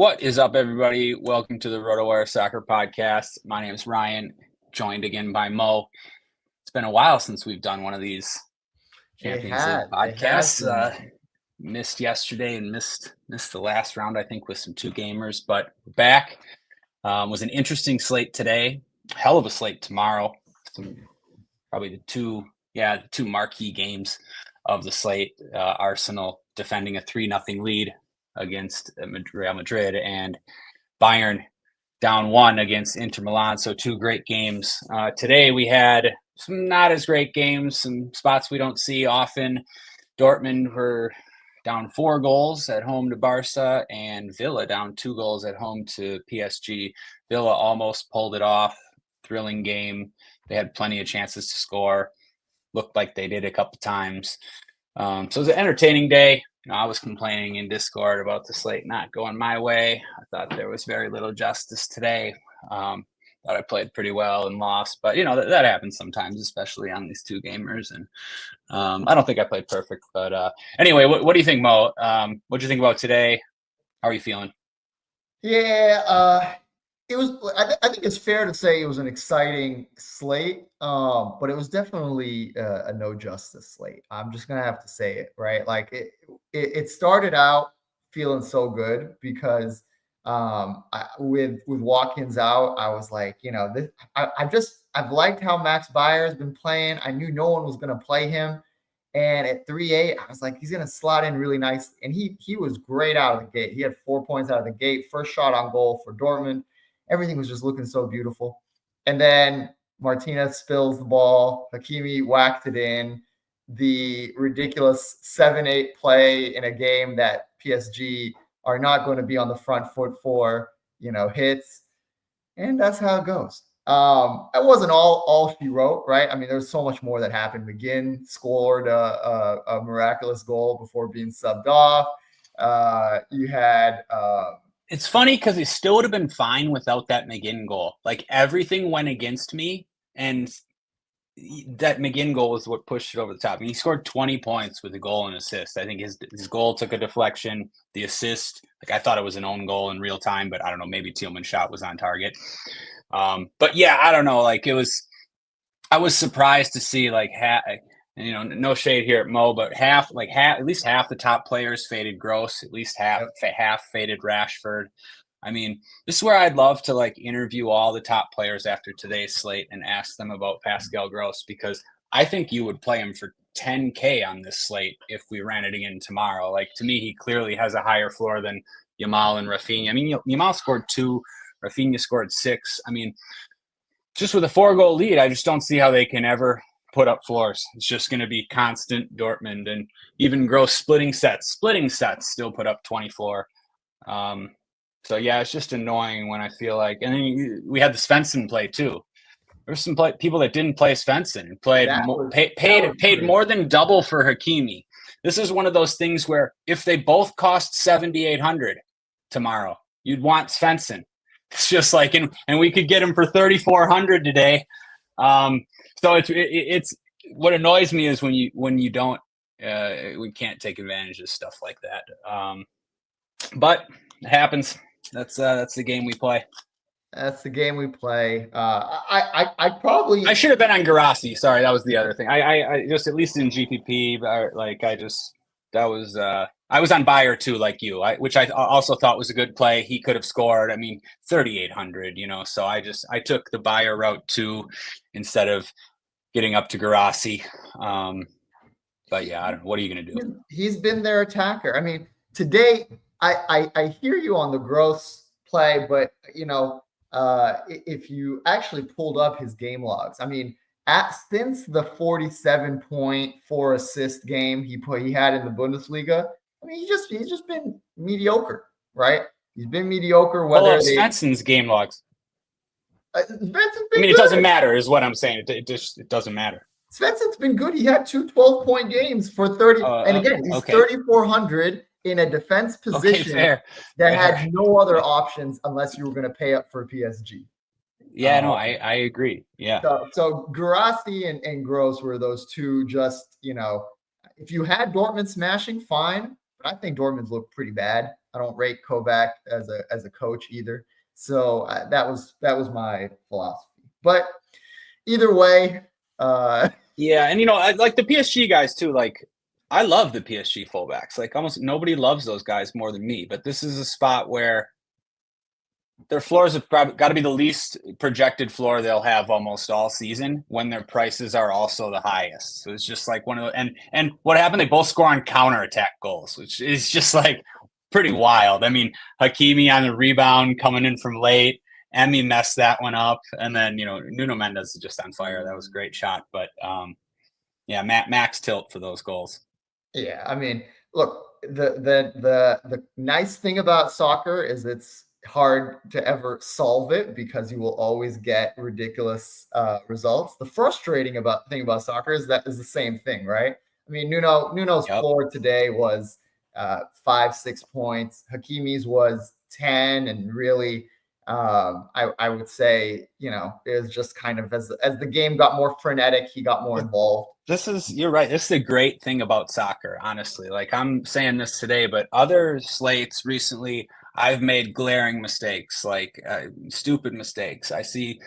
What is up, everybody? Welcome to the RotoWire Soccer Podcast. My name is Ryan, joined again by Mo. It's been a while since we've done one of these Champions League podcasts. Missed yesterday and missed the last round, I think, with some two gamers, but we're back. Was an interesting slate today. Hell of a slate tomorrow. Probably the two marquee games of the slate. Arsenal defending a 3-0 lead against Real Madrid, and Bayern down 1 against Inter Milan. So two great games. Today we had some not as great games, some spots we don't see often. Dortmund were down 4 goals at home to Barca, and Villa down 2 goals at home to PSG. Villa almost pulled it off. Thrilling game. They had plenty of chances to score. Looked like they did a couple times. So it was an entertaining day. I was complaining in Discord about the slate not going my way. I thought there was very little justice today. Thought I played pretty well and lost, but that happens sometimes, especially on these two gamers. And I don't think I played perfect, but anyway, what do you think, Mo? What do you think about today? How are you feeling? Yeah, it was. I think it's fair to say it was an exciting slate, but it was definitely a no justice slate. I'm just gonna have to say it, right? Like it started out feeling so good because with Watkins out, I was like, I've liked how Max Bayer has been playing. I knew no one was gonna play him, and at 3-8, I was like, he's gonna slot in really nice, and he was great out of the gate. He had 4 points out of the gate, first shot on goal for Dortmund. Everything was just looking so beautiful. And then Martinez spills the ball. Hakimi whacked it in. The ridiculous 7-8 play in a game that PSG are not going to be on the front foot for, hits. And that's how it goes. It wasn't all she wrote, right? I mean, there's so much more that happened. McGinn scored a miraculous goal before being subbed off. You had... It's funny because it still would have been fine without that McGinn goal. Like, everything went against me, and that McGinn goal was what pushed it over the top. I mean, he scored 20 points with a goal and assist. I think his goal took a deflection. The assist, I thought it was an own goal in real time, but I don't know, maybe Tielemans' shot was on target. But yeah, I don't know. I was surprised to see no shade here at Mo, but at least half the top players faded Gross, at least half faded Rashford. I mean, this is where I'd love to interview all the top players after today's slate and ask them about Pascal Gross, because I think you would play him for 10K on this slate if we ran it again tomorrow. To me, he clearly has a higher floor than Yamal and Rafinha. I mean, Yamal scored 2, Rafinha scored 6. I mean, just with a 4-goal lead, I just don't see how they can ever put up floors. It's just going to be constant Dortmund, and even Gross splitting sets still put up 24. So yeah, it's just annoying when I feel like, and then we had the Svensson play too. There's some people that didn't play Svensson and paid more than double for Hakimi. This is one of those things where if they both cost 7,800 tomorrow, you'd want Svensson. It's just and we could get him for 3,400 today. So it's what annoys me is when you don't we can't take advantage of stuff like that. But it happens. That's the game we play. That's the game we play. I should have been on Guirassy. Sorry, that was the other thing. I just, at least in GPP, I was on Bayer too, like you, which I also thought was a good play. He could have scored. I mean, 3,800, so I took the Bayer route too instead of getting up to Guirassy. But yeah, I don't know. What are you going to do? He's been their attacker. I mean, today I hear you on the Gross play, but if you actually pulled up his game logs, I mean, since the 47.4 assist game he had in the Bundesliga, I mean, he's just been mediocre, right? He's been mediocre. Svensson's game logs. It doesn't matter, is what I'm saying. It doesn't matter. Svensson's been good. He had 2 12-point games for 30, and again, he's 3,400 in a defense position that had no other options unless you were going to pay up for PSG. Yeah, no, I agree. Yeah. So Guirassy and Gross were those two. Just if you had Dortmund smashing, fine. but I think Dortmund's looked pretty bad. I don't rate Kovac as a coach either. So that was my philosophy. But either way, Yeah, and I like the PSG guys too. Like, I love the PSG fullbacks. Like, almost nobody loves those guys more than me. But this is a spot where their floors have probably got to be the least projected floor they'll have almost all season when their prices are also the highest. So it's just like one of the, and what happened? They both score on counterattack goals, which is just like pretty wild. I mean, Hakimi on the rebound coming in from late. Emmy messed that one up, and then Nuno Mendes is just on fire. That was a great shot, but yeah, max tilt for those goals. Yeah, I mean, look, the nice thing about soccer is it's hard to ever solve it because you will always get ridiculous results. The frustrating thing about soccer is that is the same thing, right? I mean, Nuno's floor today was 5-6 points. Hakimi's was 10, and really, I would say, it was just kind of as the game got more frenetic, he got more involved. You're right. This is the great thing about soccer, honestly. Like, I'm saying this today, but other slates recently, I've made glaring mistakes, like stupid mistakes. I see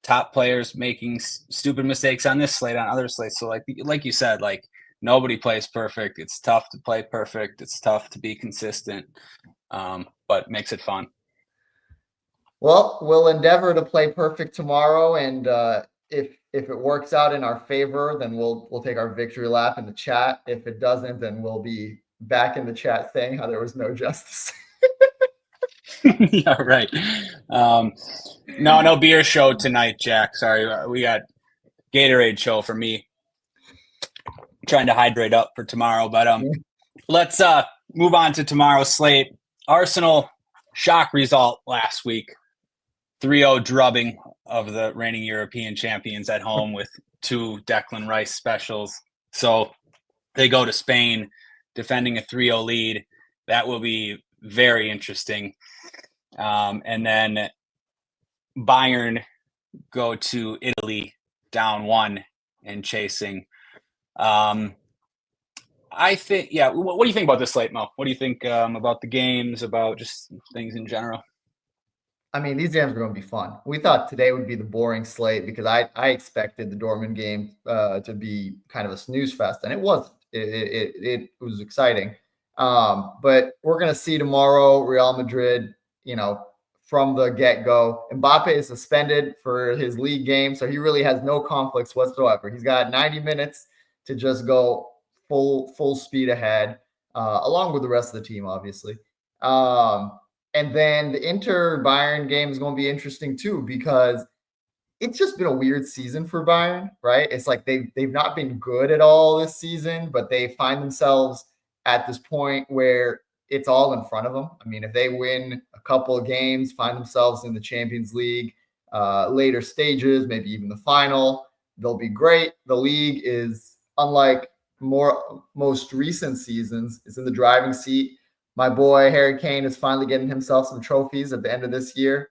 top players making stupid mistakes on this slate, on other slates. So like you said, like, nobody plays perfect. It's tough to play perfect. It's tough to be consistent, but makes it fun. Well, we'll endeavor to play perfect tomorrow, and if it works out in our favor, then we'll take our victory lap in the chat. If it doesn't, then we'll be back in the chat saying how there was no justice. Yeah, right. No beer show tonight, Jack. Sorry, we got Gatorade show for me. Trying to hydrate up for tomorrow, but let's move on to tomorrow's slate. Arsenal shock result last week. 3-0 drubbing of the reigning European champions at home with 2 Declan Rice specials. So they go to Spain defending a 3-0 lead. That will be very interesting. And then Bayern go to Italy down 1 and chasing. I think, yeah. What do you think about this slate, Mo? What do you think about the games, about just things in general? I mean, these games are going to be fun. We thought today would be the boring slate because I expected the Dortmund game to be kind of a snooze fest, and it wasn't. It was exciting. But we're going to see tomorrow Real Madrid, from the get-go. Mbappe is suspended for his league game, so he really has no conflicts whatsoever. He's got 90 minutes to just go full speed ahead, along with the rest of the team, obviously. And then the Inter Bayern game is going to be interesting too, because it's just been a weird season for Bayern, right? It's like they've not been good at all this season, but they find themselves at this point where it's all in front of them. I mean, if they win a couple of games, find themselves in the Champions League later stages, maybe even the final, they'll be great. The league is, unlike most recent seasons, it's in the driving seat. My boy Harry Kane is finally getting himself some trophies at the end of this year.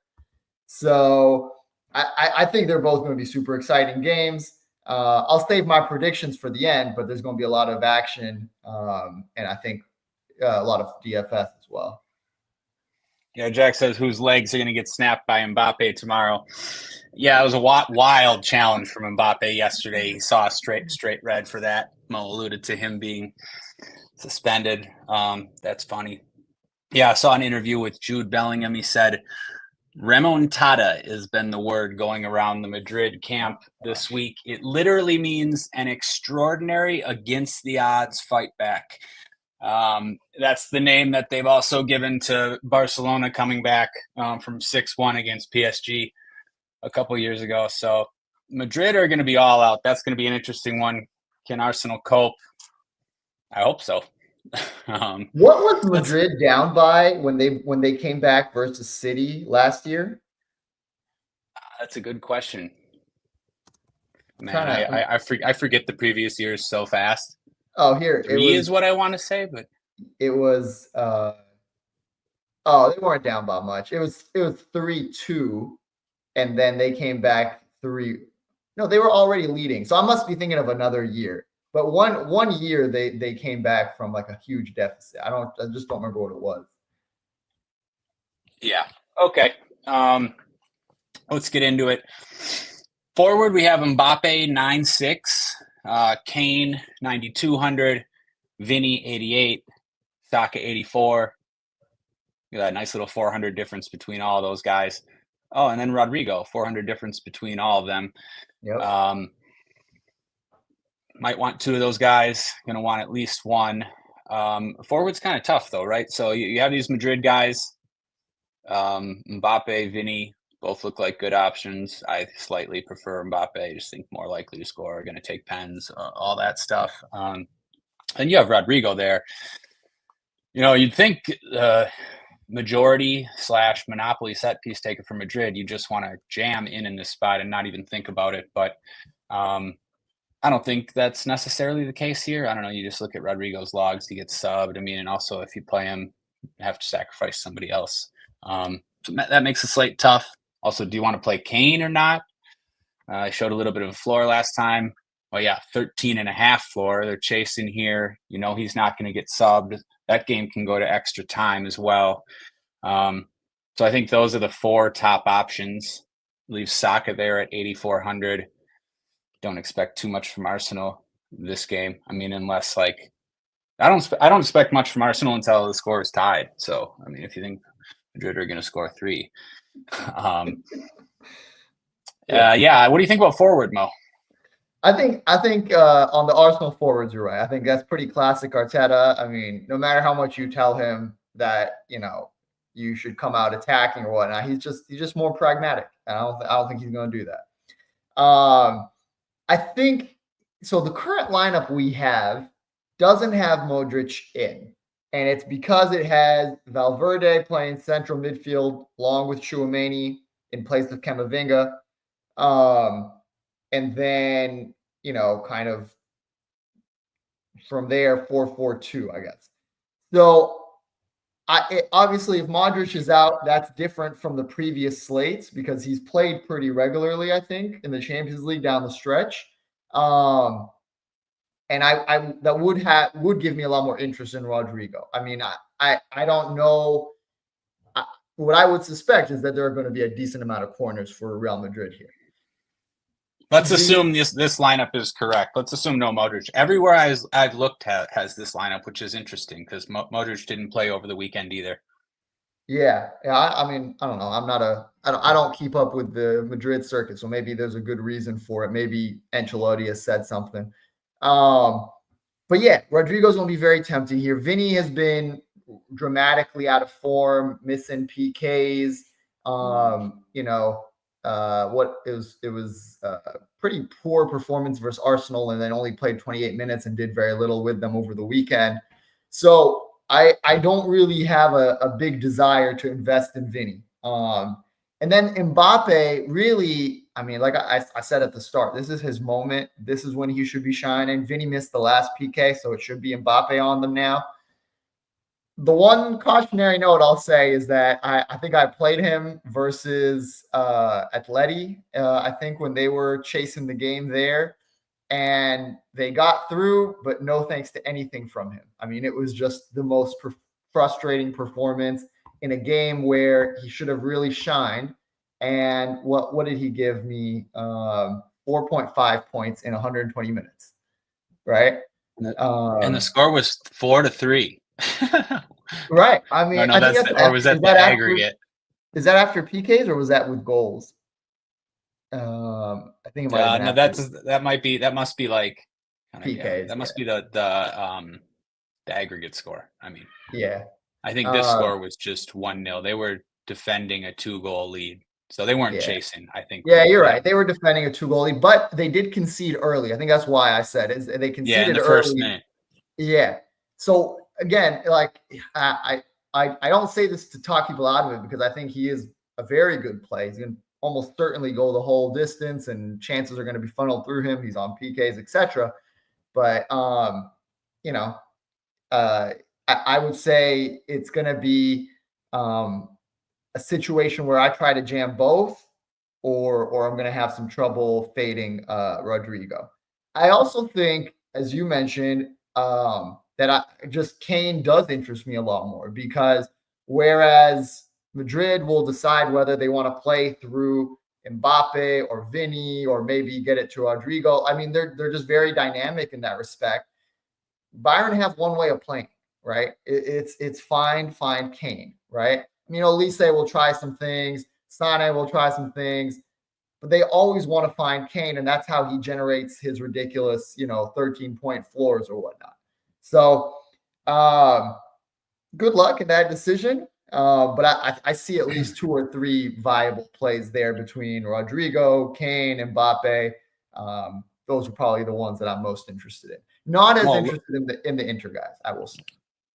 So I think they're both going to be super exciting games. I'll save my predictions for the end, but there's going to be a lot of action, and I think a lot of DFS as well. Yeah, Jack says whose legs are going to get snapped by Mbappe tomorrow. Yeah, it was a wild challenge from Mbappe yesterday. He saw a straight red for that. Mo alluded to him being suspended. That's funny. Yeah, I saw an interview with Jude Bellingham. He said remontada has been the word going around the Madrid camp this week. It literally means an extraordinary against the odds fight back. That's the name that they've also given to Barcelona coming back from 6-1 against PSG a couple years ago. So Madrid are going to be all out. That's going to be an interesting one. Can Arsenal cope? I hope so. What was Madrid down by when they came back versus City last year? That's a good question. Man, I forget the previous years so fast. Oh, here 3 is what I want to say, but it was. They weren't down by much. It was 3-2, and then they came back 3. No, they were already leading. So I must be thinking of another year. But one year they came back from like a huge deficit. I just don't remember what it was. Yeah. Okay. Let's get into it. Forward, we have Mbappe 9.6, Kane 9,200, Vinny 88, Saka 84. Look at that nice little 400 difference between all those guys. Oh, and then Rodrigo, 400 difference between all of them. Yep. Might want two of those guys. Going to want at least one. Forward's kind of tough though, right? So you have these Madrid guys. Mbappe, Vinny, both look like good options. I slightly prefer Mbappe. I just think more likely to score, going to take pens, all that stuff. And you have Rodrigo there. You'd think majority / monopoly set piece taker for Madrid, you just want to jam in this spot and not even think about it. But I don't think that's necessarily the case here. I don't know. You just look at Rodrigo's logs. He gets subbed. I mean, and also if you play him, you have to sacrifice somebody else. So that makes the slate tough. Also, do you want to play Kane or not? I showed a little bit of a floor last time. Well, yeah, 13.5 floor. They're chasing here. He's not going to get subbed. That game can go to extra time as well. So I think those are the 4 top options. Leave Saka there at 8,400. Don't expect too much from Arsenal this game. I mean, unless I don't expect much from Arsenal until the score is tied. So, I mean, if you think Madrid are going to score 3. Yeah. What do you think about forward, Mo? I think on the Arsenal forwards, you're right. I think that's pretty classic Arteta. I mean, no matter how much you tell him that you should come out attacking or whatnot, he's just more pragmatic. And I don't think he's going to do that. I think so. The current lineup we have doesn't have Modric in, and it's because it has Valverde playing central midfield along with Tchouaméni in place of Camavinga. And then, kind of from there, 4-4-2, I guess. So obviously, if Modric is out, that's different from the previous slates because he's played pretty regularly, I think, in the Champions League down the stretch. And that would give me a lot more interest in Rodrigo. I mean, I don't know. What I would suspect is that there are going to be a decent amount of corners for Real Madrid here. Let's assume this lineup is correct. Let's assume no Modric. Everywhere I've looked at has this lineup, which is interesting because Modric didn't play over the weekend either. Yeah. I mean, I don't know. I don't keep up with the Madrid circuit, so maybe there's a good reason for it. Maybe Ancelotti has said something. But yeah, Rodrigo's going to be very tempting here. Vinny has been dramatically out of form, missing PKs. It was pretty poor performance versus Arsenal, and then only played 28 minutes and did very little with them over the weekend. So I don't really have a big desire to invest in Vinny. And then Mbappe, really, I mean, like I said at the start, this is his moment. This is when he should be shining. Vinny missed the last PK, so it should be Mbappe on them now. The one cautionary note I'll say is that I think I played him versus Atleti, I think when they were chasing the game there, and they got through, but no thanks to anything from him. I mean, it was just the most frustrating performance in a game where he should have really shined. And what did he give me? 4.5 points in 120 minutes, right? And the score was 4-3. Right. I mean, no, was that the aggregate? Is that after PKs or was that with goals? I think it might have been that must be like PKs. That must be the aggregate score. I mean, yeah. I think this score was just 1-0. They were defending a 2-goal lead, so they weren't chasing. I think. Yeah, you're right. They were defending a 2-goal lead, but they did concede early. I think that's why I said is they conceded in the early. First minute. Yeah. So again, like I don't say this to talk people out of it because I think he is a very good play. He's going to almost certainly go the whole distance, and chances are going to be funneled through him. He's on PKs, etc. But I would say it's going to be a situation where I try to jam both, or I'm going to have some trouble fading Rodrigo. I also think as you mentioned, that Kane does interest me a lot more, because whereas Madrid will decide whether they want to play through Mbappe or Vinny or maybe get it to Rodrigo. I mean, they're just very dynamic in that respect. Bayern have one way of playing, right? It's find Kane, right? Elise will try some things, Sane will try some things, but they always want to find Kane, and that's how he generates his ridiculous, 13-point floors or whatnot. So, good luck in that decision. But I see at least 2 or 3 viable plays there between Rodrigo, Kane, Mbappe. Those are probably the ones that I'm most interested in. Not as interested in the Inter guys, I will say.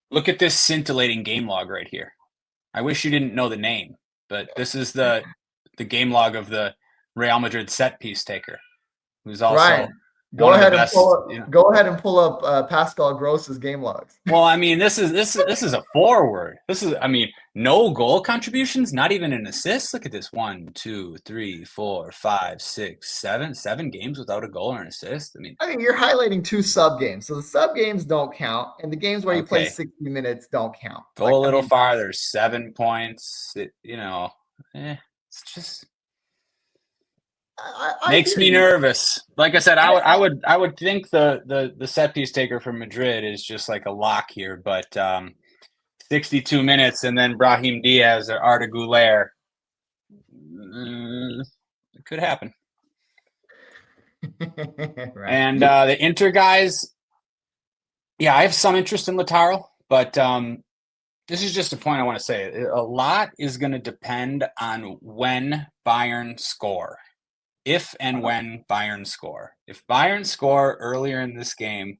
Look at this scintillating game log right here. I wish you didn't know the name, but this is the game log of the Real Madrid set piece taker, who's also Ryan, go ahead and pull up Pascal Gross's game logs. Well, I mean, this is a forward. No goal contributions, not even an assist. Look at this: 1, 2, 3, 4, 5, 6, 7 games without a goal or an assist. I mean, you're highlighting 2 sub games, so the sub games don't count, and the games where you play 60 minutes don't count. Go a little farther. 7 points. It's just. Makes me nervous. Like I said, I would think the set piece taker from Madrid is just like a lock here, but 62 minutes and then Brahim Diaz or Arda Güler, it could happen. Right. And the Inter guys, yeah, I have some interest in Lautaro, but this is just a point I want to say. A lot is going to depend on when Bayern score. If and when Bayern score. If Bayern score earlier in this game,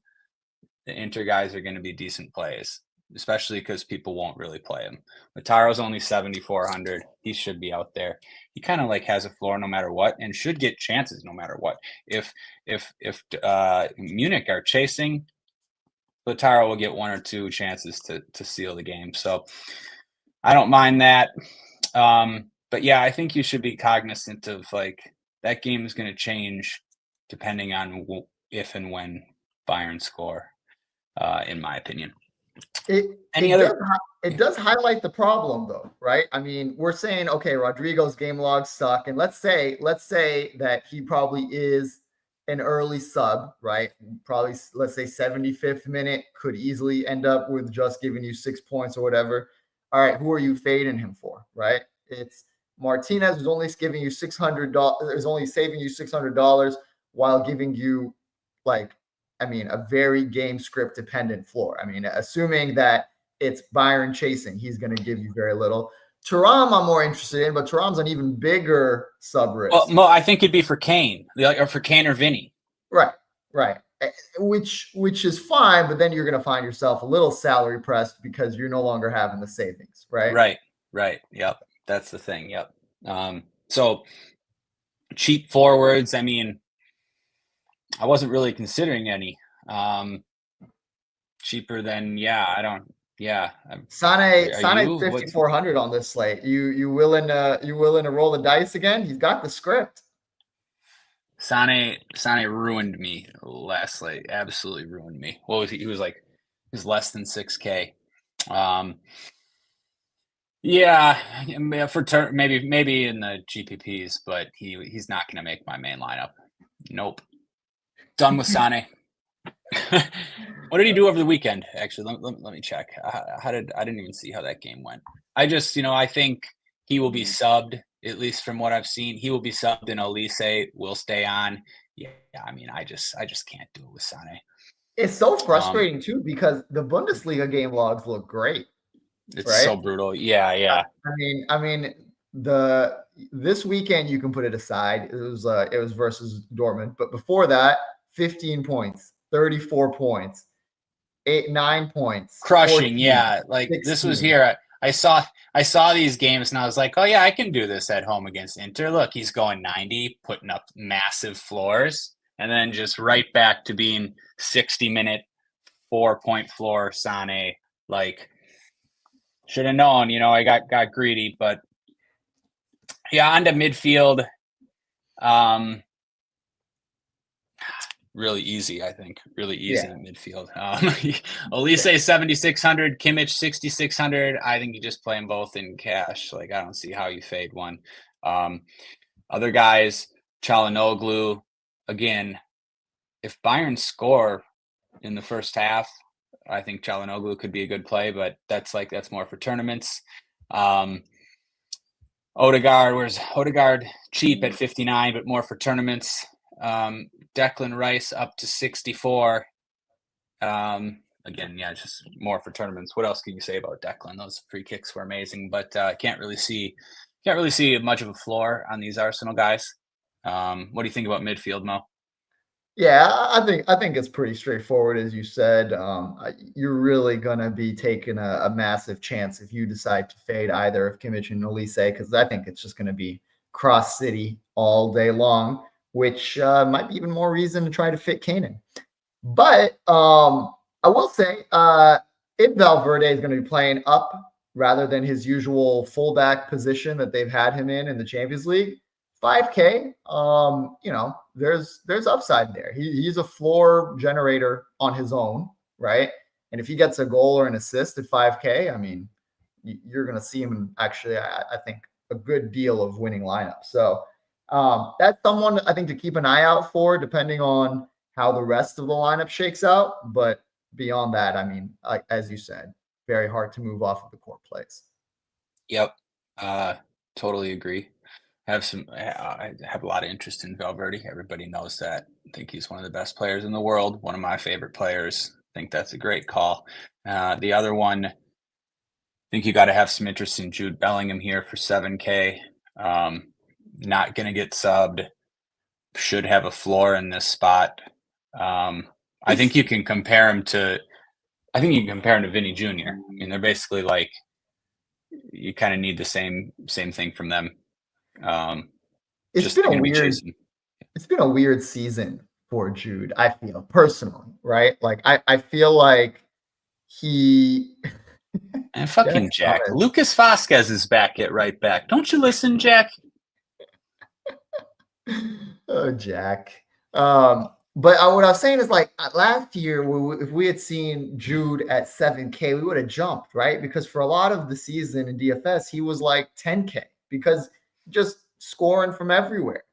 the Inter guys are going to be decent plays, especially because people won't really play him. Lautaro's only 7,400. He should be out there. He kind of has a floor no matter what, and should get chances no matter what. If Munich are chasing, Lautaro will get 1 or 2 chances to seal the game. So I don't mind that. But yeah, I think you should be cognizant of that game is going to change depending on if and when Bayern score, in my opinion. It does highlight the problem, though, right? I mean, we're saying, okay, Rodrigo's game logs suck, and let's say that he probably is an early sub, right? Probably, let's say 75th minute, could easily end up with just giving you 6 points or whatever. All right, who are you fading him for, right? It's Martinez is only giving you $600, is only saving you $600 while giving you a very game script dependent floor. Assuming that it's Bayern chasing, he's going to give you very little. Thuram I'm more interested in, but Thuram's an even bigger sub risk. Well, Mo, I think it'd be for Kane, or for Kane or Vinny. Right. Which is fine, but then you're going to find yourself a little salary pressed because you're no longer having the savings, right? Right. Yep. That's the thing. Yep. So cheap forwards. I wasn't really considering any cheaper than Sane 5,400 on this slate. You willing to roll the dice again? He's got the script. Sane ruined me last slate. Absolutely ruined me. What was he? He was less than 6K. Yeah, for maybe in the GPPs, but he's not going to make my main lineup. Nope. Done with Sane. What did he do over the weekend? Actually, let me check. I didn't even see how that game went. I just, I think he will be subbed, at least from what I've seen. He will be subbed, and Elise will stay on. Yeah, I just can't do it with Sane. It's so frustrating too, because the Bundesliga game logs look great. It's right? So brutal. Yeah. This weekend you can put it aside. It was versus Dortmund, but before that, 15 points, 34 points, 9 points, crushing. 14, yeah, 16. This was here. I saw these games and I was like, oh yeah, I can do this at home against Inter. Look, he's going 90, putting up massive floors, and then just right back to being 60-minute 4-point floor Sane. Should have known, I got greedy, but yeah, onto midfield. really easy, I think. Really easy Yeah. in midfield. Elise 7,600, Kimmich 6,600. I think you just play them both in cash. Like, I don't see how you fade one. Other guys, Çalhanoğlu, again, if Bayern score in the first half, I think Çalhanoğlu could be a good play, but that's more for tournaments. Odegaard, where's Odegaard cheap at 59, but more for tournaments. Declan Rice up to 64. Again, yeah, just more for tournaments. What else can you say about Declan? Those free kicks were amazing, but can't really see much of a floor on these Arsenal guys. What do you think about midfield, Mo? Yeah, I think it's pretty straightforward, as you said. You're really gonna be taking a massive chance if you decide to fade either of Kimmich and Olise, because I think it's just gonna be cross city all day long, which might be even more reason to try to fit Kanan. But I will say, if Valverde is going to be playing up rather than his usual fullback position that they've had him in the Champions League, 5K, there's upside there. He's a floor generator on his own, right? And if he gets a goal or an assist at 5K, I mean, you're going to see him in actually, I think, a good deal of winning lineups. So that's someone I think to keep an eye out for, depending on how the rest of the lineup shakes out. But beyond that, I mean, like, as you said, very hard to move off of the core plays. Yep, totally agree. I have a lot of interest in Valverde. Everybody knows that. I think he's one of the best players in the world. One of my favorite players. I think that's a great call. The other one, I think you got to have some interest in Jude Bellingham here for 7K. Not going to get subbed. Should have a floor in this spot. I think you can compare him to Vinny Jr. I mean, they're basically like, you kind of need the same thing from them. It's been a weird season for Jude, I feel personally, right? Like I feel like he and fucking Jack. Lucas Vasquez is back at right back. Don't you listen, Jack? Oh, Jack. But what I was saying is, like, last year, if we had seen Jude at 7K, we would have jumped, right? Because for a lot of the season in DFS, he was like 10K because just scoring from everywhere.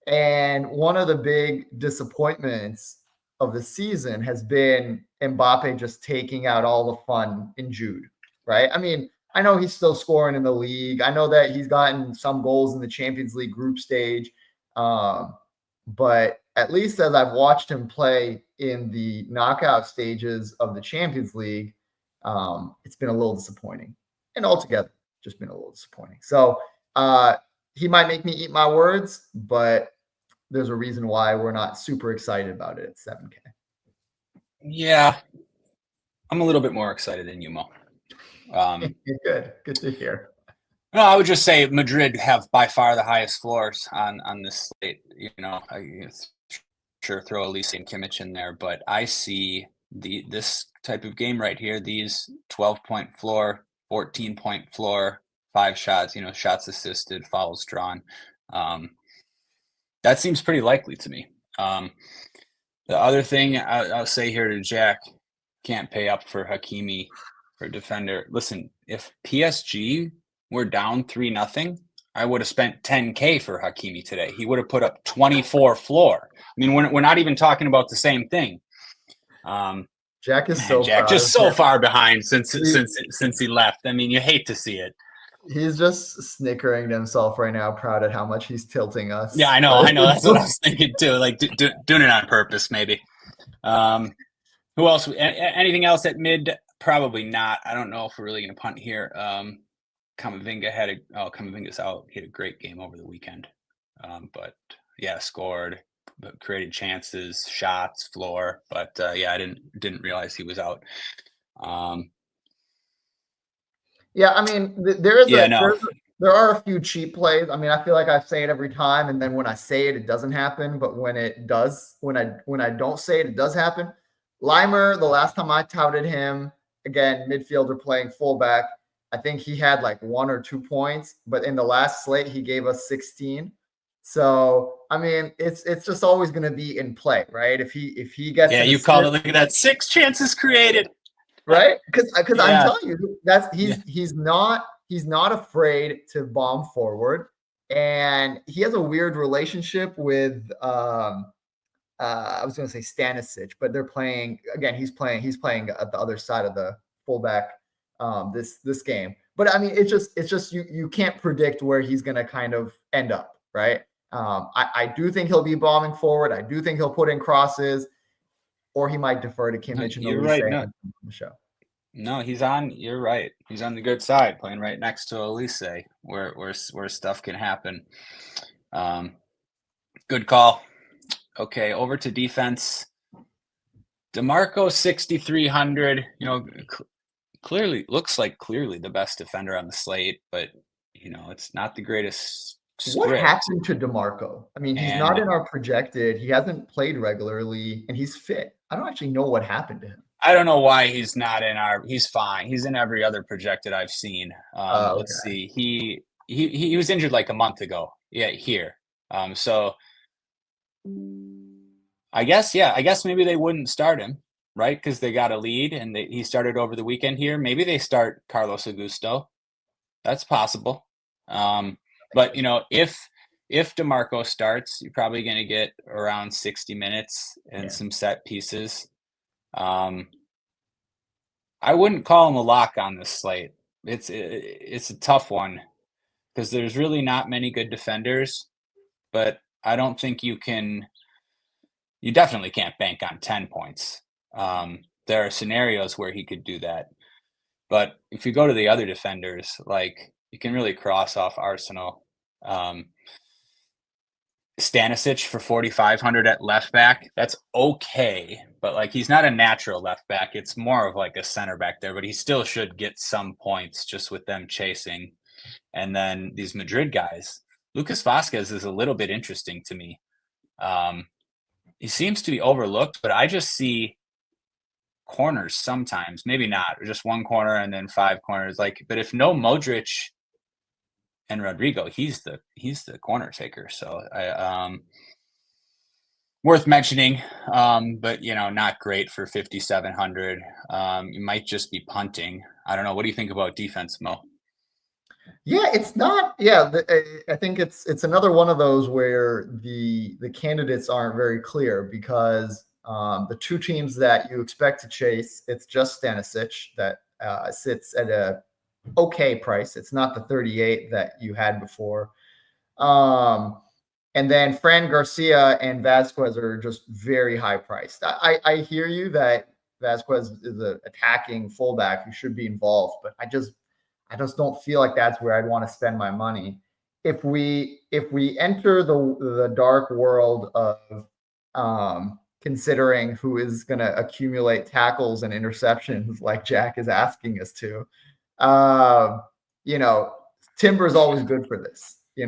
And one of the big disappointments of the season has been Mbappe just taking out all the fun in Jude, right? I mean, I know he's still scoring in the league. I know that he's gotten some goals in the Champions League group stage. But at least as I've watched him play in the knockout stages of the Champions League, it's been a little disappointing. And altogether, just been a little disappointing. So he might make me eat my words, but there's a reason why we're not super excited about it at 7K. Yeah. I'm a little bit more excited than you, Mo. Good to hear. No, I would just say Madrid have by far the highest floors on this slate. You know, I sure throw Elise and Kimmich in there, but I see this type of game right here, these 12-point floor, 14-point floor, 5 shots, shots assisted, fouls drawn. That seems pretty likely to me. The other thing I'll say here to Jack, can't pay up for Hakimi for defender. Listen, if PSG were down 3-0, I would have spent 10K for Hakimi today. He would have put up 24 floor. I mean, we're not even talking about the same thing. Jack is so far behind since he left. I mean, you hate to see it. He's just snickering to himself right now, proud at how much he's tilting us. Yeah, I know. That's what I was thinking too. Like doing it on purpose, maybe. Who else? Anything else at Probably not. I don't know if we're really going to punt here. Camavinga's out. He had a great game over the weekend. But yeah, scored, created chances, shots, floor. But I didn't realize he was out. Yeah, I mean, there are a few cheap plays. I mean, I feel like I say it every time, and then when I say it, it doesn't happen. But when it does, when I don't say it, it does happen. Limer, the last time I touted him, again, midfielder playing fullback, I think he had like 1 or 2 points, but in the last slate, he gave us 16. So I mean, it's just always going to be in play, right? If he gets Yeah, an you assist, called it. Look at that. 6 chances created. right? Because I'm Yeah. telling you, that's Yeah. he's not afraid to bomb forward, and he has a weird relationship with I was going to say Stanisic, but they're playing again. He's playing at the other side of the fullback this game. But I mean, it's just you can't predict where he's going to kind of end up, right? I do think he'll be bombing forward. I do think he'll put in crosses, or he might defer to Kimmich and You're Elise right. on the show. No, he's on. You're right. He's on the good side, playing right next to Elise, where stuff can happen. Good call. Okay, over to defense. DeMarco 6,300. Clearly looks like the best defender on the slate, but it's not the greatest What script. happened to DeMarco? I mean, he's not And in our projected. He hasn't played regularly, and he's fit. I don't actually know what happened to him. I don't know why he's not in our. He's fine. He's in every other projected I've seen. Let's Okay. see. He was injured like a month ago. Yeah, here. So I guess maybe they wouldn't start him, right? Because they got a lead and he started over the weekend here. Maybe they start Carlos Augusto. That's possible. But if DeMarco starts, you're probably going to get around 60 minutes and some set pieces. I wouldn't call him a lock on this slate. It's a tough one because there's really not many good defenders, but I don't think you definitely can't bank on 10 points. There are scenarios where he could do that. But if you go to the other defenders, like you can really cross off Arsenal. Stanisic for 4,500 at left back. That's okay, but like he's not a natural left back. It's more of like a center back there, but he still should get some points just with them chasing. And then these Madrid guys, Lucas Vasquez is a little bit interesting to me. He seems to be overlooked, but I just see corners sometimes, maybe not, or just one corner and then 5 corners. But if no Modric and Rodrigo, he's the corner taker. So worth mentioning, but not great for 5,700. You might just be punting. I don't know. What do you think about defense, Mo? Yeah, it's not. Yeah, I think it's another one of those where the candidates aren't very clear because the two teams that you expect to chase, it's just Stanisic that sits at a okay price. It's not the 38 that you had before. And then Fran Garcia and Vasquez are just very high priced. I hear you that Vasquez is an attacking fullback who should be involved, but I just don't feel like that's where I'd want to spend my money. If we enter the dark world of considering who is going to accumulate tackles and interceptions like Jack is asking us to, Timber's always good for this. He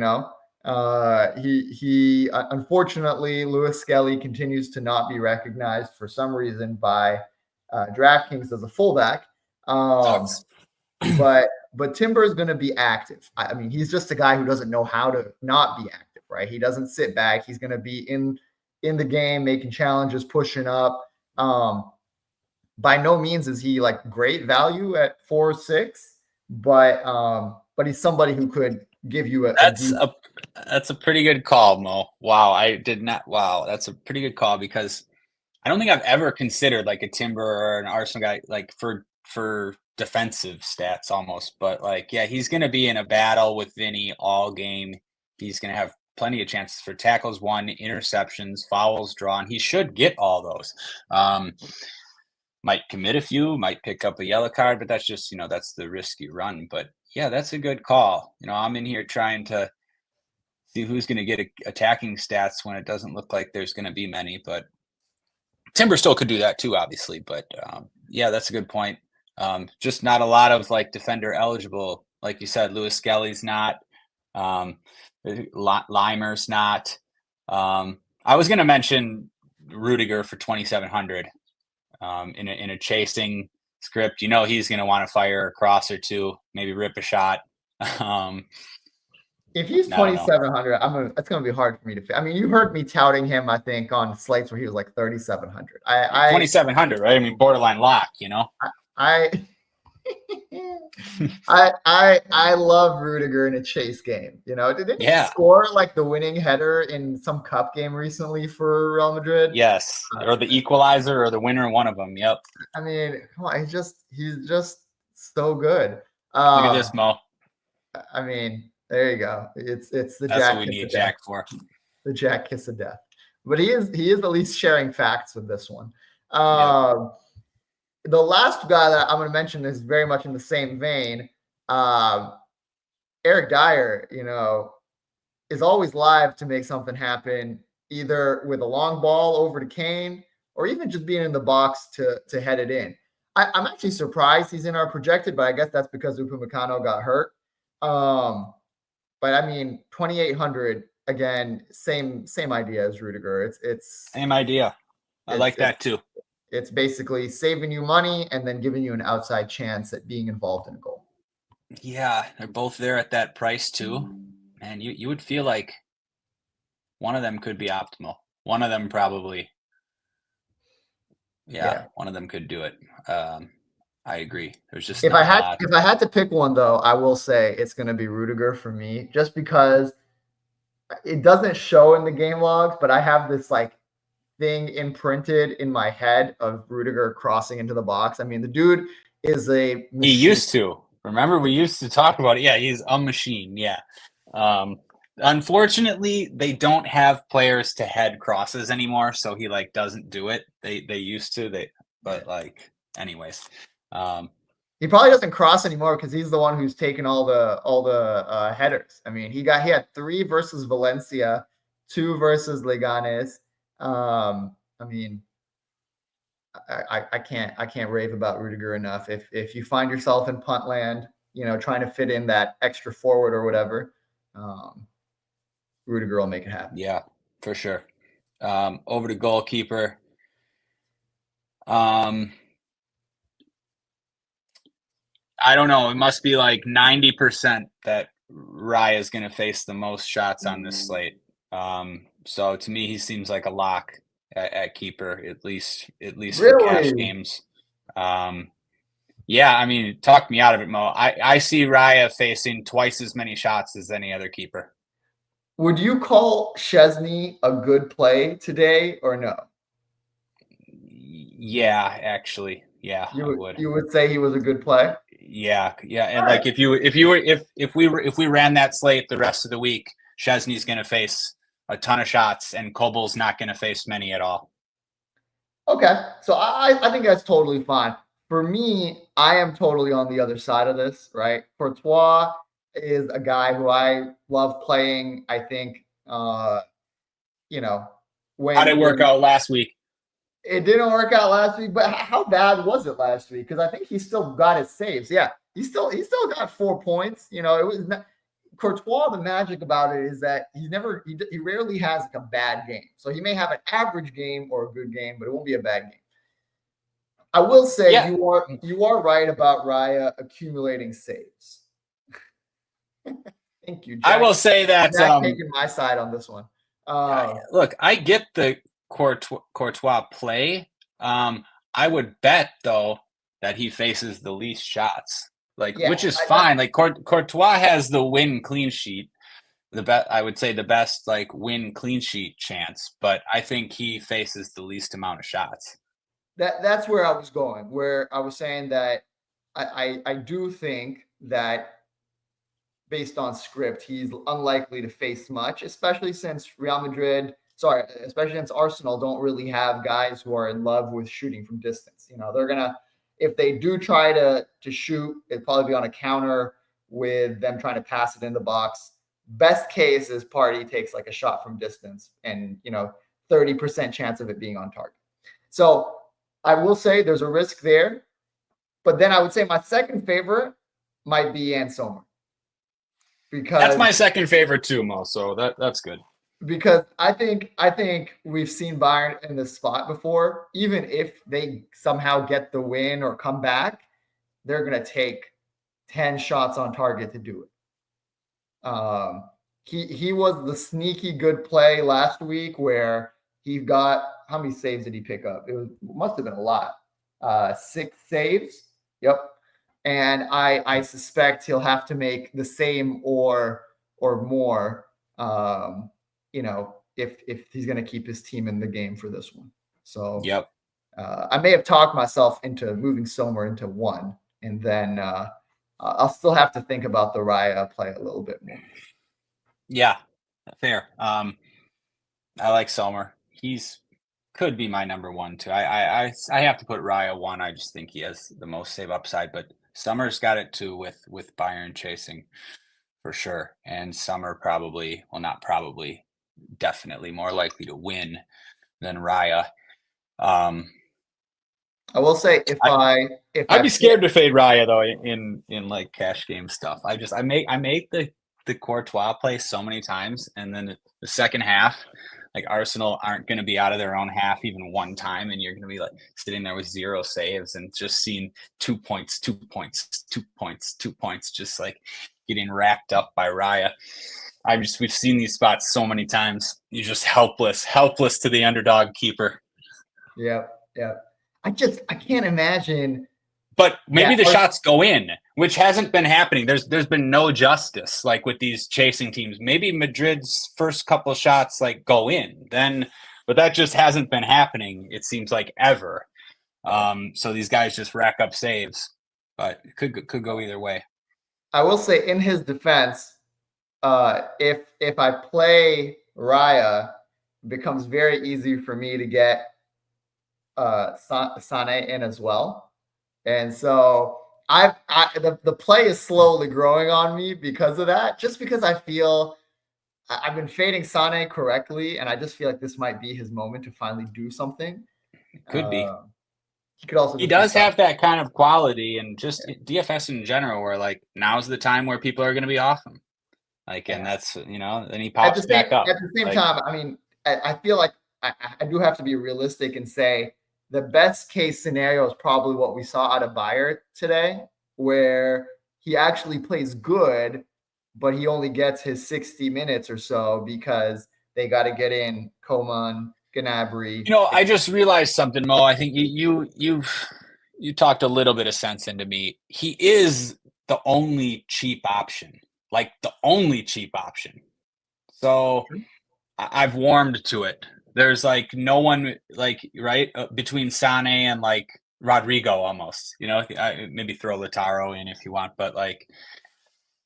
unfortunately Lewis Skelly continues to not be recognized for some reason by DraftKings as a fullback. But Timber is going to be active. I mean, he's just a guy who doesn't know how to not be active, right? He doesn't sit back. He's going to be in the game, making challenges, pushing up. By no means is he like great value at 4-6, but he's somebody who could give you that's a pretty good call, Mo. Wow, I did not. Wow, that's a pretty good call because I don't think I've ever considered like a Timber or an Arsenal guy like for defensive stats almost, but he's going to be in a battle with Vinny all game. He's going to have plenty of chances for tackles, won, interceptions, fouls drawn. He should get all those. Might commit a few, might pick up a yellow card, but that's just, that's the risk you run. But yeah, that's a good call. I'm in here trying to see who's going to get attacking stats when it doesn't look like there's going to be many, but Timber still could do that too, obviously. But yeah, that's a good point. Just not a lot of like defender eligible. Like you said, Lewis Skelly's not. Limer's not. I was going to mention Rudiger for 2,700 in a chasing script. He's going to want to fire a cross or two, maybe rip a shot. If he's I don't know. 2,700, it's gonna be hard for me to. I mean, you heard me touting him. I think on slates where he was like 3,700. 2,700, right? I mean, borderline lock. I I love Rudiger in a chase game. Didn't he Yeah. score like the winning header in some cup game recently for Real Madrid? Yes, or the equalizer or the winner, one of them. Yep. I mean, come on, he's just so good. Look at this, Mo. I mean, there you go. It's the That's what Jack we kiss need of death. Jack for. The Jack kiss of death. But he is at least sharing facts with this one. The last guy that I'm going to mention is very much in the same vein. Eric Dyer, is always live to make something happen, either with a long ball over to Kane or even just being in the box to head it in. I'm actually surprised he's in our projected, but I guess that's because Upamecano got hurt. But I mean, 2,800 again, same idea as Rudiger. It's same idea. I like that too. It's basically saving you money and then giving you an outside chance at being involved in a goal. Yeah, they're both there at that price too. And you would feel like one of them could be optimal. One of them probably. Yeah. One of them could do it. I agree. There's just if I had to pick one though, I will say it's going to be Rudiger for me, just because it doesn't show in the game logs, but I have this like thing imprinted in my head of Rudiger crossing into the box. I mean, the dude is a machine. He used to. Remember, we used to talk about it. Yeah, he's a machine. Yeah. Unfortunately, they don't have players to head crosses anymore, so he like doesn't do it. They used to. Anyways. He probably doesn't cross anymore because he's the one who's taken all the headers. I mean, he had 3 versus Valencia, 2 versus Leganes. I mean, I can't rave about Rudiger enough. If you find yourself in punt land, trying to fit in that extra forward or whatever, Rudiger will make it happen. Yeah, for sure. Over to goalkeeper. I don't know. It must be like 90% that Raya is going to face the most shots on this slate. So to me, he seems like a lock at keeper, at least Really? for cash games. Yeah, I mean, talk me out of it, Mo. I see Raya facing twice as many shots as any other keeper. Would you call Szczesny a good play today or no? Yeah, actually. Yeah, I would. You would say he was a good play? Yeah, and all like right. if we ran that slate the rest of the week, Szczesny's going to face a ton of shots, and Kobel's not going to face many at all. Okay, so I think that's totally fine. For me, I am totally on the other side of this, right? Courtois is a guy who I love playing. I think, how did it work out last week? It didn't work out last week, but how bad was it last week? Because I think he still got his saves. Yeah, he still got 4 points. It was not, Courtois. The magic about it is that he rarely has like a bad game. So he may have an average game or a good game, but it won't be a bad game. I will say you are right about Raya accumulating saves. Thank you, Jack. I will say that taking my side on this one. Look, I get the Courtois play. I would bet though that he faces the least shots, which is fine. Like Courtois has the win clean sheet, I would say the best win clean sheet chance, but I think he faces the least amount of shots. That's where I was going, where I was saying that I do think that based on script, he's unlikely to face much, especially since especially since Arsenal don't really have guys who are in love with shooting from distance. They're gonna, if they do try to shoot, it'd probably be on a counter with them trying to pass it in the box. Best case is Partey takes like a shot from distance and 30% chance of it being on target. So I will say there's a risk there, but then I would say my second favorite might be Jan Sommer. Because that's my second favorite too, Mo. So that's good. Because I think we've seen Bayern in this spot before. Even if they somehow get the win or come back, they're going to take 10 shots on target to do it. he was the sneaky good play last week where he got, how many saves did he pick up? Must have been a lot. 6 saves. Yep. And I suspect he'll have to make the same or more, if he's going to keep his team in the game for this one. So Yep. I may have talked myself into moving Sommer into 1, and then I'll still have to think about the Raya play a little bit more. Yeah, fair. I like Sommer. He's could be my number 1 too. I have to put Raya 1. I just think he has the most save upside, but Sommer's got it too with Bayern chasing for sure. And Sommer definitely more likely to win than Raya. I will say I'd be scared to fade Raya though in like cash game stuff. I make the Courtois play so many times, and then the second half, like Arsenal aren't going to be out of their own half even one time, and you're going to be like sitting there with 0 saves and just seeing 2 points, 2 points, 2 points, 2 points, just like getting racked up by Raya. We've seen these spots so many times. You're just helpless to the underdog keeper. Yeah. I can't imagine. But maybe the shots go in, which hasn't been happening. There's been no justice like with these chasing teams. Maybe Madrid's first couple of shots like go in, but that just hasn't been happening. It seems like ever. So these guys just rack up saves, but it could go either way. I will say in his defense, if I play Raya, it becomes very easy for me to get Sané in as well. And so the play is slowly growing on me because of that, just because I feel I've been fading Sané correctly, and I just feel like this might be his moment to finally do something. Could be. He could also. He does have that kind of quality, and just DFS in general, where like now's the time where people are going to be off him. Like, and that's, then he pops back up. At the same time, I mean, I feel like I do have to be realistic and say the best case scenario is probably what we saw out of Bayer today, where he actually plays good, but he only gets his 60 minutes or so because they got to get in Coman, Gnabry. I just realized something, Mo. I think you talked a little bit of sense into me. He is the only cheap option. Like the only cheap option. So I've warmed to it. There's like no one like right between Sane and like Rodrigo almost. Maybe throw Lautaro in if you want, but like,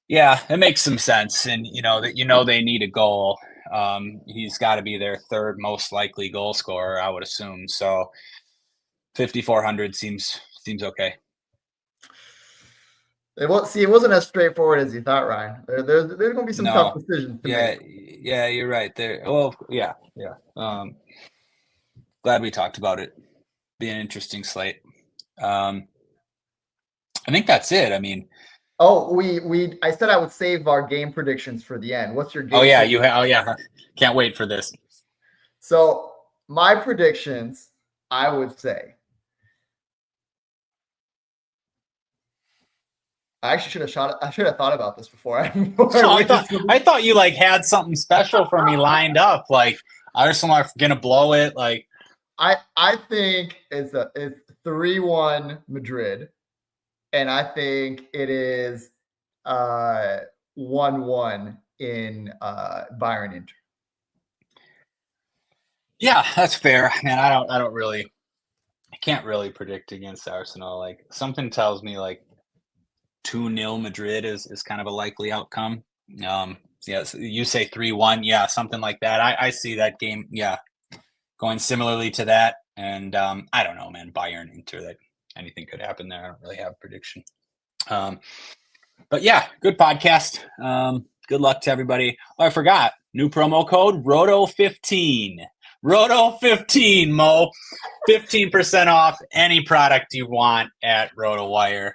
yeah, it makes some sense. And they need a goal. He's got to be their third most likely goal scorer, I would assume. So 5,400 seems okay. It wasn't as straightforward as you thought, Ryan. There's going to be some tough decisions to make. Yeah, you're right there. Well, yeah. Glad we talked about it. Be an interesting slate. I think that's it. I mean, I said I would save our game predictions for the end. What's your game? Can't wait for this. So my predictions, I would say. I actually should have thought about this before. I thought you like had something special for me lined up. Like Arsenal are gonna blow it. Like I think it's 3-1 Madrid, and I think it is 1-1 in Bayern Inter. Yeah, that's fair. Man, I can't really predict against Arsenal. Like something tells me like 2-0 Madrid is kind of a likely outcome. So you say 3-1, yeah, something like that. I see that game, yeah, going similarly to that. And I don't know, man, Bayern Inter, that anything could happen there. I don't really have a prediction. But yeah, good podcast. Good luck to everybody. Oh, I forgot. New promo code Roto15. Roto15, Mo. 15% off any product you want at RotoWire.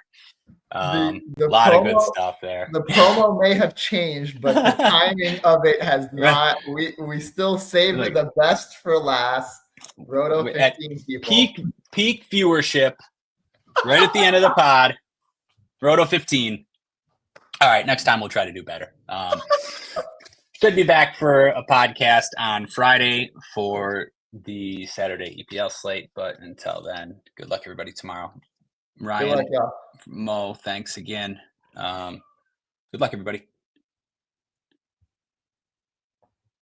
A lot of good stuff there. The promo may have changed, but the timing of it has not. We still save the best for last. Roto15 people. Peak viewership right at the end of the pod. Roto15. All right, next time we'll try to do better. Should be back for a podcast on Friday for the Saturday EPL slate. But until then, good luck everybody tomorrow. Good Ryan, luck, y'all. Mo, thanks again. Good luck everybody.